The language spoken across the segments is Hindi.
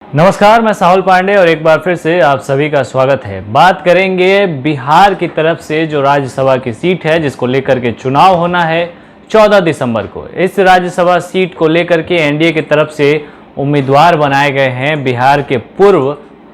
नमस्कार, मैं साहुल पांडे और एक बार फिर से आप सभी का स्वागत है। बात करेंगे बिहार की तरफ से जो राज्यसभा की सीट है जिसको लेकर के चुनाव होना है 14 दिसंबर को। इस राज्यसभा सीट को लेकर के एनडीए की तरफ से उम्मीदवार बनाए गए हैं बिहार के पूर्व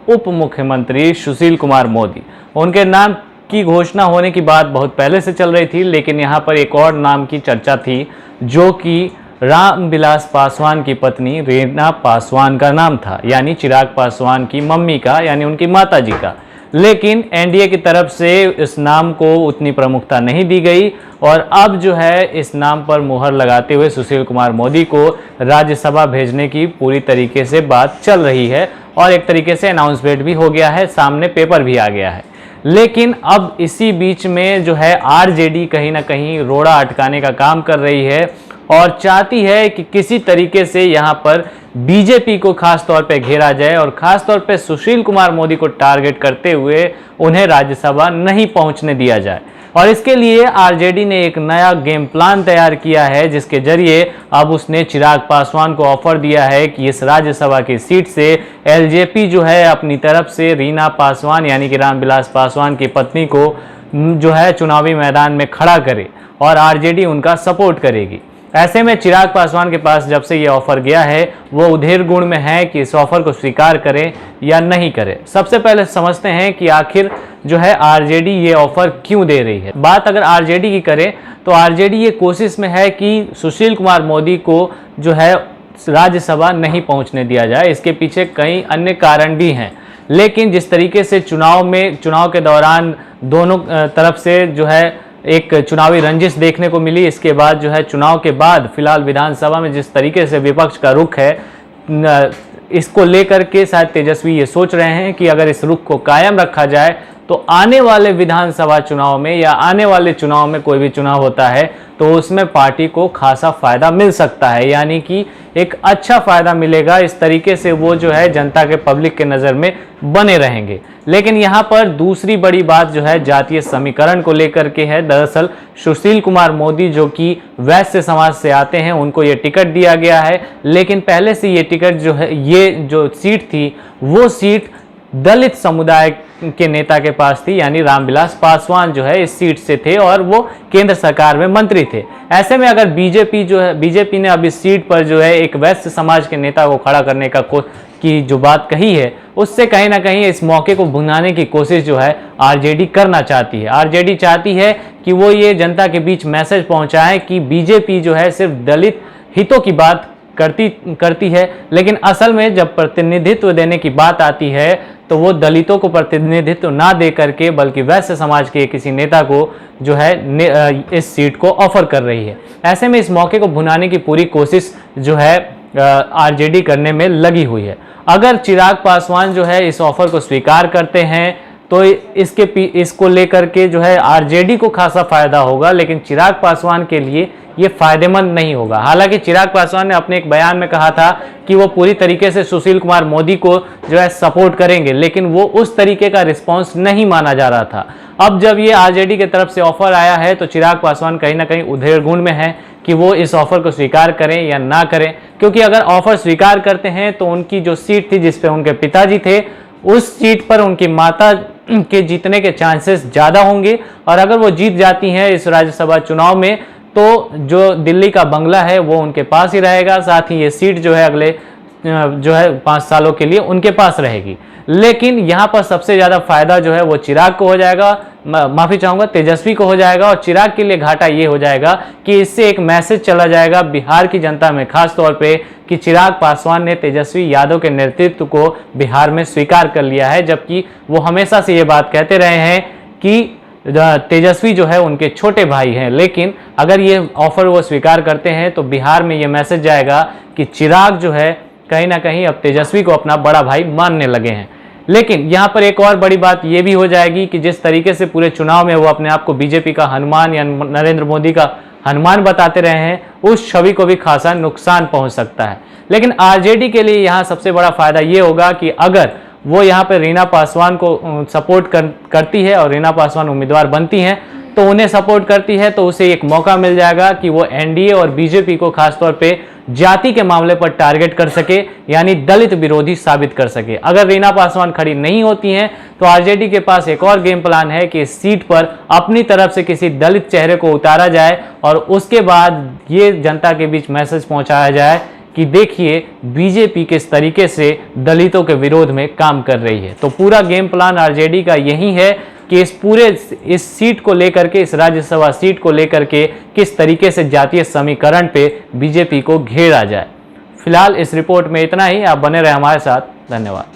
उप मुख्यमंत्री सुशील कुमार मोदी। उनके नाम की घोषणा होने की बात बहुत पहले से चल रही थी, लेकिन यहाँ पर एक और नाम की चर्चा थी जो कि रामविलास पासवान की पत्नी रीना पासवान का नाम था, यानी चिराग पासवान की मम्मी का, यानी उनकी माताजी का। लेकिन एनडीए की तरफ से इस नाम को उतनी प्रमुखता नहीं दी गई और अब जो है इस नाम पर मुहर लगाते हुए सुशील कुमार मोदी को राज्यसभा भेजने की पूरी तरीके से बात चल रही है और एक तरीके से अनाउंसमेंट भी हो गया है, सामने पेपर भी आ गया है। लेकिन अब इसी बीच में जो है आरजेडी कहीं ना कहीं रोड़ा अटकाने का काम कर रही है और चाहती है कि किसी तरीके से यहाँ पर बीजेपी को खास तौर पे घेरा जाए और खास तौर पे सुशील कुमार मोदी को टारगेट करते हुए उन्हें राज्यसभा नहीं पहुंचने दिया जाए। और इसके लिए आरजेडी ने एक नया गेम प्लान तैयार किया है जिसके जरिए अब उसने चिराग पासवान को ऑफर दिया है कि इस राज्यसभा की सीट से एलजेपी जो है अपनी तरफ से रीना पासवान यानी कि रामविलास पासवान की पत्नी को जो है चुनावी मैदान में खड़ा करे और आरजेडी उनका सपोर्ट करेगी। ऐसे में चिराग पासवान के पास जब से ये ऑफर गया है वो उधेड़ गुण में है कि इस ऑफर को स्वीकार करें या नहीं करें। सबसे पहले समझते हैं कि आखिर जो है आरजेडी ये ऑफर क्यों दे रही है। बात अगर आरजेडी की करें तो आरजेडी ये कोशिश में है कि सुशील कुमार मोदी को जो है राज्यसभा नहीं पहुंचने दिया जाए। इसके पीछे कई अन्य कारण भी हैं, लेकिन जिस तरीके से चुनाव के दौरान दोनों तरफ से जो है एक चुनावी रंजिश देखने को मिली, इसके बाद जो है चुनाव के बाद फिलहाल विधानसभा में जिस तरीके से विपक्ष का रुख है, इसको लेकर के शायद तेजस्वी ये सोच रहे हैं कि अगर इस रुख को कायम रखा जाए तो आने वाले विधानसभा चुनाव में या आने वाले चुनाव में कोई भी चुनाव होता है तो उसमें पार्टी को खासा फायदा मिल सकता है, यानी कि एक अच्छा फायदा मिलेगा। इस तरीके से वो जो है जनता के पब्लिक के नज़र में बने रहेंगे। लेकिन यहाँ पर दूसरी बड़ी बात जो है जातीय समीकरण को लेकर के है। दरअसल सुशील कुमार मोदी जो कि वैश्य समाज से आते हैं उनको ये टिकट दिया गया है, लेकिन पहले से ये टिकट जो है, ये जो सीट थी वो सीट दलित समुदाय के नेता के पास थी, यानी रामविलास पासवान जो है इस सीट से थे और वो केंद्र सरकार में मंत्री थे। ऐसे में अगर बीजेपी ने अब इस सीट पर जो है एक वैश्य समाज के नेता को खड़ा करने की जो बात कही है, उससे कहीं ना कहीं इस मौके को भुनाने की कोशिश जो है आरजेडी करना चाहती है। आरजेडी चाहती है कि वो ये जनता के बीच मैसेज पहुंचाए कि बीजेपी जो है सिर्फ दलित हितों की बात करती है, लेकिन असल में जब प्रतिनिधित्व देने की बात आती है तो वो दलितों को प्रतिनिधित्व ना दे करके बल्कि वैश्य समाज के किसी नेता को जो है इस सीट को ऑफर कर रही है। ऐसे में इस मौके को भुनाने की पूरी कोशिश जो है आरजेडी करने में लगी हुई है। अगर चिराग पासवान जो है इस ऑफर को स्वीकार करते हैं तो इसको लेकर के जो है आरजेडी को खासा फायदा होगा, लेकिन चिराग पासवान के लिए ये फायदेमंद नहीं होगा। हालांकि चिराग पासवान ने अपने एक बयान में कहा था कि वो पूरी तरीके से सुशील कुमार मोदी को जो है सपोर्ट करेंगे, लेकिन वो उस तरीके का रिस्पांस नहीं माना जा रहा था। अब जब ये आरजेडी की तरफ से ऑफर आया है तो चिराग पासवान कहीं ना कहीं उधेड़ गुण में है कि वो इस ऑफर को स्वीकार करें या ना करें, क्योंकि अगर ऑफर स्वीकार करते हैं तो उनकी जो सीट थी जिसपे उनके पिताजी थे उस सीट पर उनकी माता के जीतने के चांसेस ज़्यादा होंगे और अगर वो जीत जाती हैं इस राज्यसभा चुनाव में तो जो दिल्ली का बंगला है वो उनके पास ही रहेगा, साथ ही ये सीट जो है अगले जो है 5 सालों के लिए उनके पास रहेगी। लेकिन यहाँ पर सबसे ज़्यादा फायदा जो है वो चिराग को हो जाएगा, माफ़ी चाहूँगा तेजस्वी को हो जाएगा। और चिराग के लिए घाटा ये हो जाएगा कि इससे एक मैसेज चला जाएगा बिहार की जनता में, खास तौर पे कि चिराग पासवान ने तेजस्वी यादव के नेतृत्व को बिहार में स्वीकार कर लिया है, जबकि वो हमेशा से ये बात कहते रहे हैं कि तेजस्वी जो है उनके छोटे भाई हैं। लेकिन अगर ये ऑफर वो स्वीकार करते हैं तो बिहार में ये मैसेज जाएगा कि चिराग जो है कहीं ना कहीं अब तेजस्वी को अपना बड़ा भाई मानने लगे हैं। लेकिन यहाँ पर एक और बड़ी बात ये भी हो जाएगी कि जिस तरीके से पूरे चुनाव में वो अपने आप को बीजेपी का हनुमान या नरेंद्र मोदी का हनुमान बताते रहे हैं, उस छवि को भी खासा नुकसान पहुंच सकता है। लेकिन आरजेडी के लिए यहाँ सबसे बड़ा फायदा ये होगा कि अगर वो यहाँ पे रीना पासवान को सपोर्ट करती है और रीना पासवान उम्मीदवार बनती हैं तो उन्हें सपोर्ट करती है, तो उसे एक मौका मिल जाएगा कि वो एनडीए और बीजेपी को खासतौर पे जाति के मामले पर टारगेट कर सके, यानी दलित विरोधी साबित कर सके। अगर रीना पासवान खड़ी नहीं होती हैं तो आरजेडी के पास एक और गेम प्लान है कि इस सीट पर अपनी तरफ से किसी दलित चेहरे को उतारा जाए और उसके बाद ये जनता के बीच मैसेज पहुंचाया जाए कि देखिए बीजेपी किस तरीके से दलितों के विरोध में काम कर रही है। तो पूरा गेम प्लान आरजेडी का यही है कि इस सीट को लेकर के, इस राज्यसभा सीट को लेकर के किस तरीके से जातीय समीकरण पे बीजेपी को घेरा जाए। फिलहाल इस रिपोर्ट में इतना ही। आप बने रहे हमारे साथ। धन्यवाद।